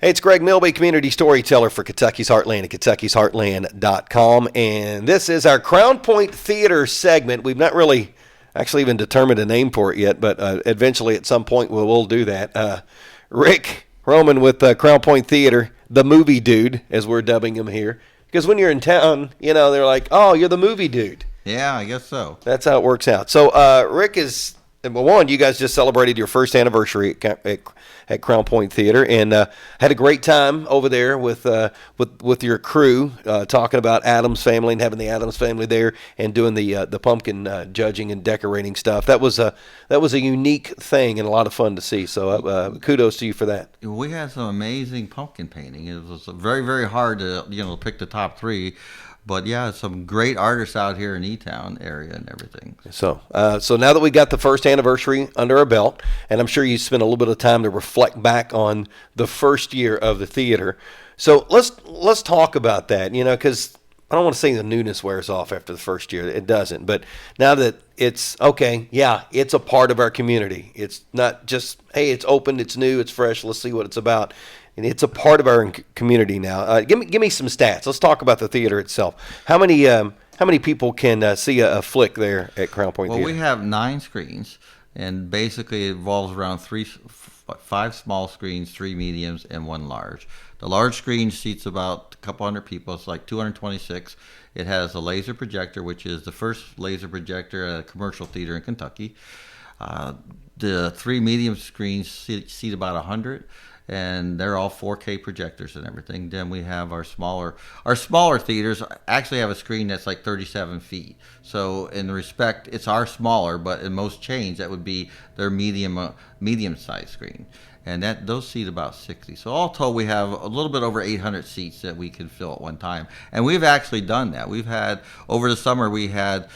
Hey, it's Greg Milby, community storyteller for Kentucky's Heartland at kentuckysheartland.com. And this is our Crowne Pointe Theater segment. We've not really actually even determined a name for it yet, but eventually at some point we'll do that. Rick Roman with Crowne Pointe Theater, the movie dude, as we're dubbing him here. Because when you're in town, you know, they're like, oh, you're the movie dude. Yeah, I guess so. That's how it works out. So Rick is... Well, one, you guys just celebrated your first anniversary at Crowne Pointe Theater, and had a great time over there with your crew, talking about Addams Family and having the Addams Family there, and doing the pumpkin judging and decorating stuff. That was a unique thing and a lot of fun to see. So kudos to you for that. We had some amazing pumpkin painting. It was very, very hard to pick the top three. But yeah, some great artists out here in E-Town area and everything. So now that we got the first anniversary under our belt, and I'm sure you spent a little bit of time to reflect back on the first year of the theater. So let's talk about that, because I don't want to say the newness wears off after the first year. It doesn't. But now that it's okay, yeah, it's a part of our community. It's not just, hey, it's open, it's new, it's fresh, let's see what it's about. And it's a part of our community now. Give me some stats. Let's talk about the theater itself. How many people can see a flick there at Crowne Pointe Theater? Well, we have 9 screens, and basically it revolves around 5 small screens, 3 mediums, and 1 large. The large screen seats about a couple hundred people. It's like 226. It has a laser projector, which is the first laser projector at a commercial theater in Kentucky. The 3 medium screens seat about 100. And they're all 4K projectors and everything. Then we have our smaller theaters actually have a screen that's like 37 feet. So in respect, it's our smaller, but in most chains that would be their medium size screen. And those seat about 60. So all told, we have a little bit over 800 seats that we can fill at one time. And we've actually done that. We've had, over the summer, we had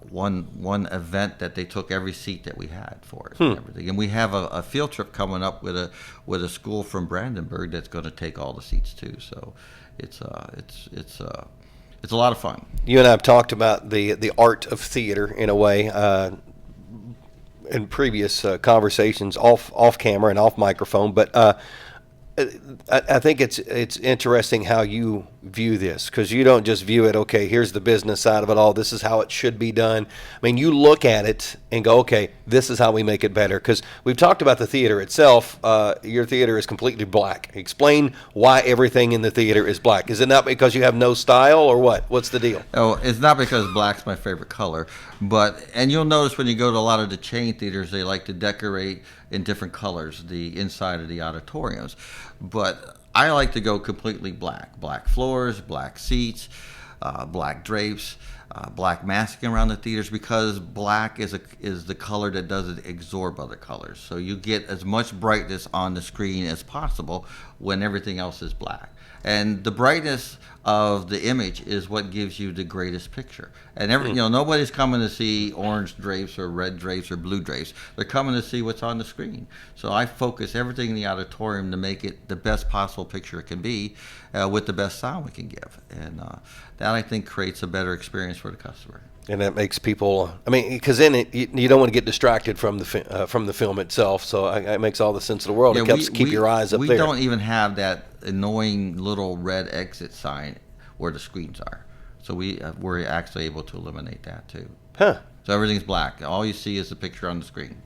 one event that they took every seat that we had for it and everything. And we have a field trip coming up with a school from Brandenburg that's going to take all the seats too. So it's a lot of fun. You and I have talked about the art of theater in a way in previous conversations off camera and off microphone, but I think it's interesting how you view this, because you don't just view it, okay, here's the business side of it all, this is how it should be done. I mean, you look at it and go, okay, this is how we make it better. Because we've talked about the theater itself. Your theater is completely black. Explain why everything in the theater is black. Is it not because you have no style, or what? What's the deal? Oh, it's not because black's my favorite color, and you'll notice when you go to a lot of the chain theaters, they like to decorate in different colors the inside of the auditoriums. But I like to go completely black. Black floors, black seats, black drapes, black masking around the theaters, because black is the color that doesn't absorb other colors. So you get as much brightness on the screen as possible when everything else is black. And the brightness of the image is what gives you the greatest picture. And nobody's coming to see orange drapes or red drapes or blue drapes. They're coming to see what's on the screen. So I focus everything in the auditorium to make it the best possible picture it can be, with the best sound we can give. And that, I think, creates a better experience for the customer. And that makes people, because in it, you don't want to get distracted from the film itself. So it makes all the sense in the world. It helps keep your eyes up there. We don't even have that annoying little red exit sign where the screens are. So we're actually able to eliminate that too. Huh. So everything's black. All you see is the picture on the screen.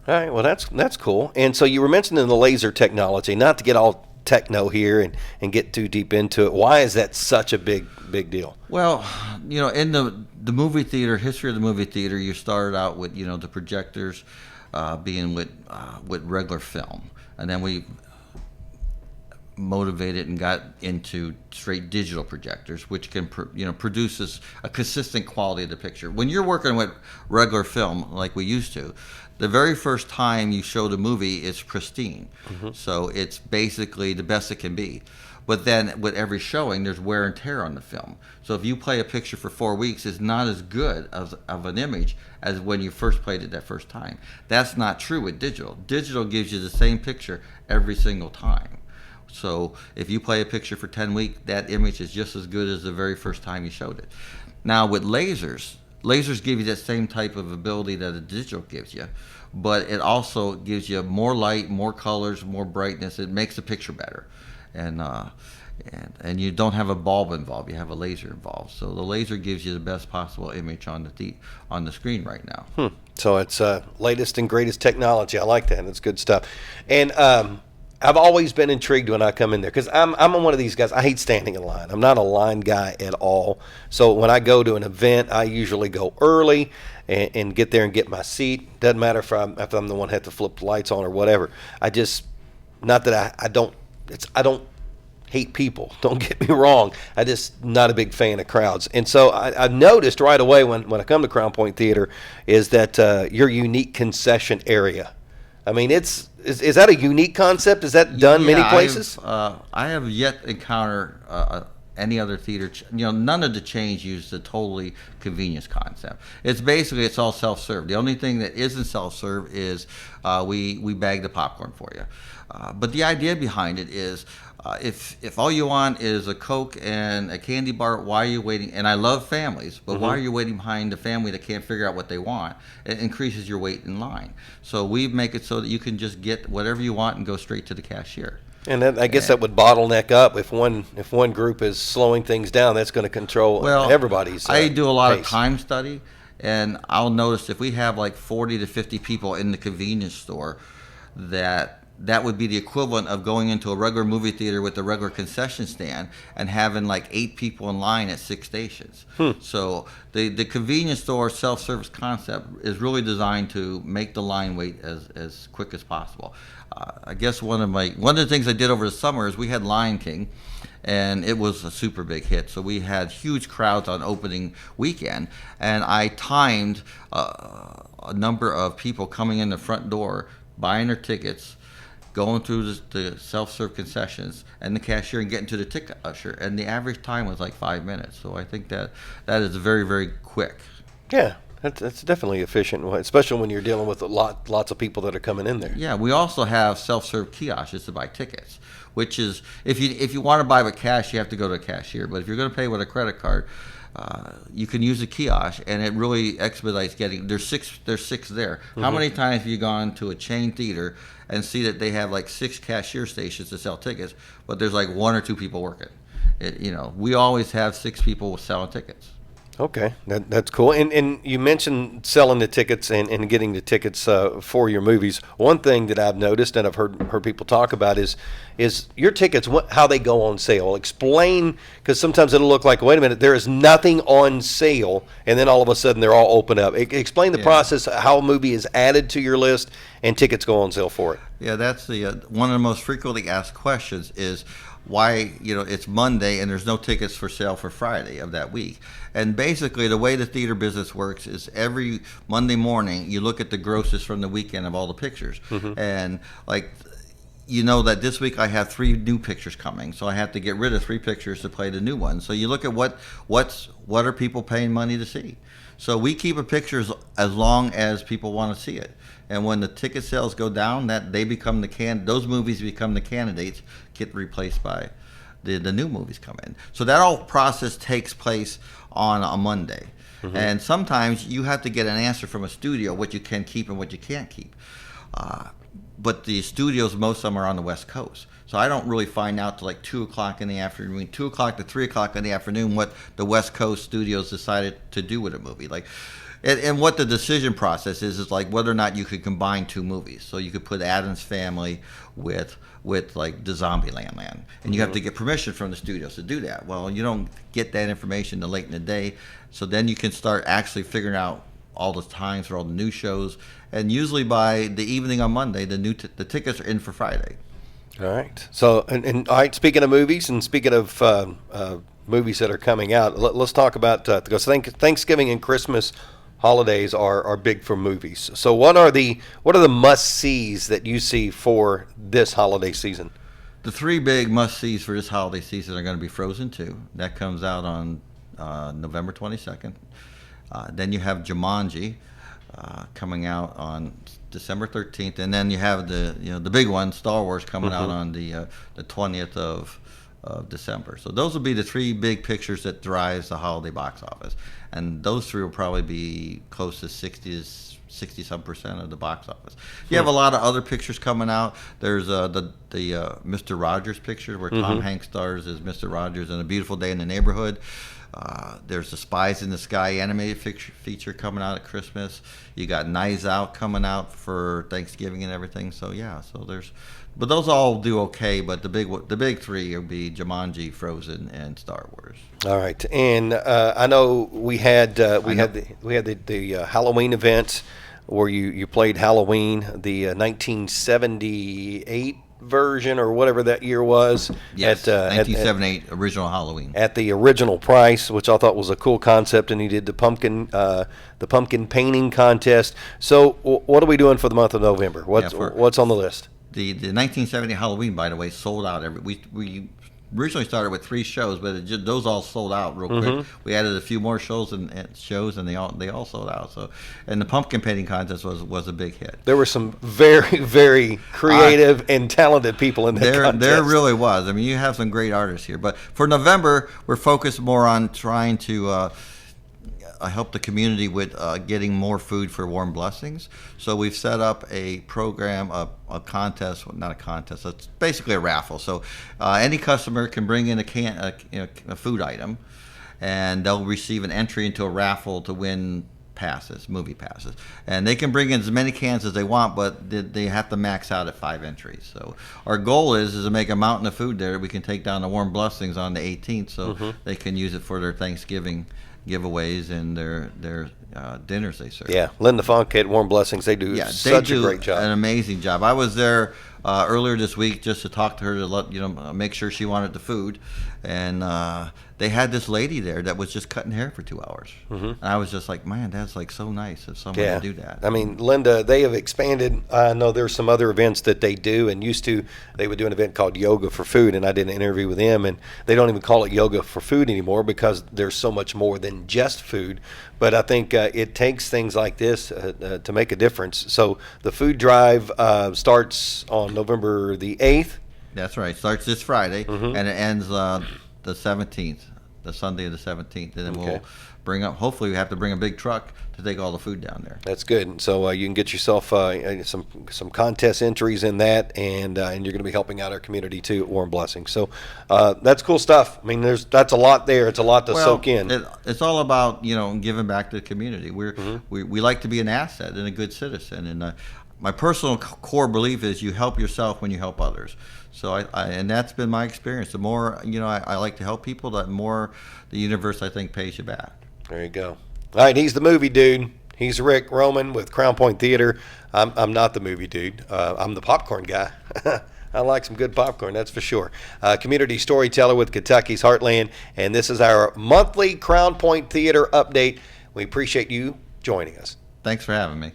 All right. Well, that's cool. And so you were mentioning the laser technology. Not to get all techno here and get too deep into it. Why is that such a big deal? Well, in the movie theater, history of the movie theater, you started out with the projectors being with regular film, and then we motivated and got into straight digital projectors, which can produces a consistent quality of the picture. When you're working with regular film like we used to, the very first time you show the movie, it's pristine. Mm-hmm. So it's basically the best it can be. But then with every showing, there's wear and tear on the film. So if you play a picture for 4 weeks, it's not as good of an image as when you first played it that first time. That's not true with digital. Digital gives you the same picture every single time. So if you play a picture for 10 weeks, that image is just as good as the very first time you showed it. Now with lasers give you that same type of ability that a digital gives you, but it also gives you more light, more colors, more brightness. It makes the picture better, and and you don't have a bulb involved. You have a laser involved. So the laser gives you the best possible image on the screen right now. So it's latest and greatest technology. I like that. That's good stuff. And I've always been intrigued when I come in there because I'm one of these guys. I hate standing in line. I'm not a line guy at all. So when I go to an event, I usually go early and get there and get my seat. Doesn't matter if I'm the one who has to flip the lights on or whatever. I just, not that I don't hate people. Don't get me wrong. I just not a big fan of crowds. And so I noticed right away when I come to Crowne Pointe Theater is that your unique concession area. I mean, is that a unique concept? Is that done many places? I have yet to encounter any other theater. None of the chains use the totally convenience concept. It's all self-serve. The only thing that isn't self-serve is we bag the popcorn for you. But the idea behind it is if all you want is a Coke and a candy bar, why are you waiting? And I love families, but why are you waiting behind a family that can't figure out what they want? It increases your wait in line. So we make it so that you can just get whatever you want and go straight to the cashier. And I guess that would bottleneck up if one group is slowing things down. That's going to control everybody's. I do a lot pace. of time study, and I'll notice if we have like 40 to 50 people in the convenience store, that would be the equivalent of going into a regular movie theater with a regular concession stand and having like 8 people in line at 6 stations. So the convenience store self-service concept is really designed to make the line wait as quick as possible. I guess one of the things I did over the summer is we had Lion King, and it was a super big hit. So we had huge crowds on opening weekend, and I timed a number of people coming in the front door, buying their tickets, going through the self-serve concessions and the cashier and getting to the ticket usher, and the average time was like 5 minutes. So I think that is very, very quick. Yeah, that's definitely efficient, especially when you're dealing with lots of people that are coming in there. Yeah, we also have self-serve kiosks to buy tickets, which is if you want to buy with cash, you have to go to a cashier. But if you're going to pay with a credit card, you can use a kiosk, and it really expedites getting. There's six there. How many times have you gone to a chain theater and see that they have like 6 cashier stations to sell tickets, but there's like 1 or 2 people working? We always have 6 people selling tickets. Okay, that's cool. And you mentioned selling the tickets and getting the tickets for your movies. One thing that I've noticed and I've heard people talk about is your tickets, how they go on sale. Explain, because sometimes it'll look like, wait a minute, there is nothing on sale, and then all of a sudden they're all open up. Explain the process, how a movie is added to your list and tickets go on sale for it. Yeah, that's the one of the most frequently asked questions is why it's Monday and there's no tickets for sale for Friday of that week. And basically the way the theater business works is every Monday morning you look at the grosses from the weekend of all the pictures. And like that this week I have 3 new pictures coming, so I have to get rid of 3 pictures to play the new one. So you look at what are people paying money to see. So we keep a picture as long as people want to see it. And when the ticket sales go down, that they become those movies become the candidates, get replaced by the new movies come in. So that whole process takes place on a Monday. And sometimes you have to get an answer from a studio what you can keep and what you can't keep. But the studios, most of them are on the West Coast. So I don't really find out till like 2 o'clock in the afternoon, 2 o'clock to 3 o'clock in the afternoon, what the West Coast studios decided to do with a movie. And what the decision process is like whether or not you could combine 2 movies. So you could put Addams Family with like the Zombieland Land, and you have to get permission from the studios to do that. Well, you don't get that information till late in the day, so then you can start actually figuring out all the times for all the new shows, and usually by the evening on Monday, the tickets are in for Friday. All right. So, and all right. Speaking of movies, and speaking of movies that are coming out, let's talk about because Thanksgiving and Christmas holidays are big for movies. So, what are the must-sees that you see for this holiday season? The 3 big must-sees for this holiday season are going to be Frozen 2. That comes out on November 22nd. Then you have Jumanji coming out on December 13th, and then you have the big one, Star Wars, coming out on the 20th of December. So those will be the 3 big pictures that drives the holiday box office, and those 3 will probably be close to 60 to 60-some% of the box office. You have a lot of other pictures coming out. There's the Mr. Rogers picture where Tom Hanks stars as Mr. Rogers in A Beautiful Day in the Neighborhood. There's the Spies in the Sky animated feature coming out at Christmas. You got Knives Out coming out for Thanksgiving and everything. So yeah, but those all do okay. But the big three will be Jumanji, Frozen, and Star Wars. All right, and I know we had the Halloween event where you played Halloween, the 1978 version or whatever that year was. Yes, 1978 original Halloween at the original price, which I thought was a cool concept. And he did the pumpkin painting contest. So what are we doing for the month of November? What's on the list? The 1970 Halloween, by the way, sold out. We originally started with 3 shows, but those all sold out real quick. We added a few more shows and they all sold out. So, and the pumpkin painting contest was a big hit. There were some very, very creative and talented people in that contest. There really was. I mean, you have some great artists here. But for November, we're focused more on trying to help the community with getting more food for Warm Blessings. So we've set up a program, a contest, well, not a contest, it's basically a raffle. So any customer can bring in a food item, and they'll receive an entry into a raffle to win movie passes. And they can bring in as many cans as they want, but they have to max out at 5 entries. So our goal is to make a mountain of food there that we can take down to Warm Blessings on the 18th, so they can use it for their Thanksgiving giveaways and their dinners they serve. Yeah, Linda Funk at Warm Blessings, they do such a great job. An amazing job. I was there earlier this week just to talk to her to make sure she wanted the food, and they had this lady there that was just cutting hair for 2 hours, and I was just like, man, that's like so nice of someone to do that. I mean, Linda, they have expanded. I know there's some other events that they do, and used to they would do an event called Yoga for Food, and I did an interview with them, and they don't even call it Yoga for Food anymore because there's so much more than just food. But I think it takes things like this to make a difference. So the food drive starts on November the 8th. That's right. Starts this Friday, and it ends the 17th, the Sunday of the 17th. And then we'll hopefully we have to bring a big truck to take all the food down there. That's good. So you can get yourself some contest entries in that, and you're going to be helping out our community too at Warm Blessings. So that's cool stuff. I mean, that's a lot there. It's a lot to soak in. It's all about giving back to the community. We like to be an asset and a good citizen, and my personal core belief is you help yourself when you help others. So and that's been my experience. The more I like to help people, the more the universe I think pays you back. There you go. All right, he's the movie dude. He's Rick Roman with Crowne Pointe Theater. I'm not the movie dude. I'm the popcorn guy. I like some good popcorn, that's for sure. Community storyteller with Kentucky's Heartland, and this is our monthly Crowne Pointe Theater update. We appreciate you joining us. Thanks for having me.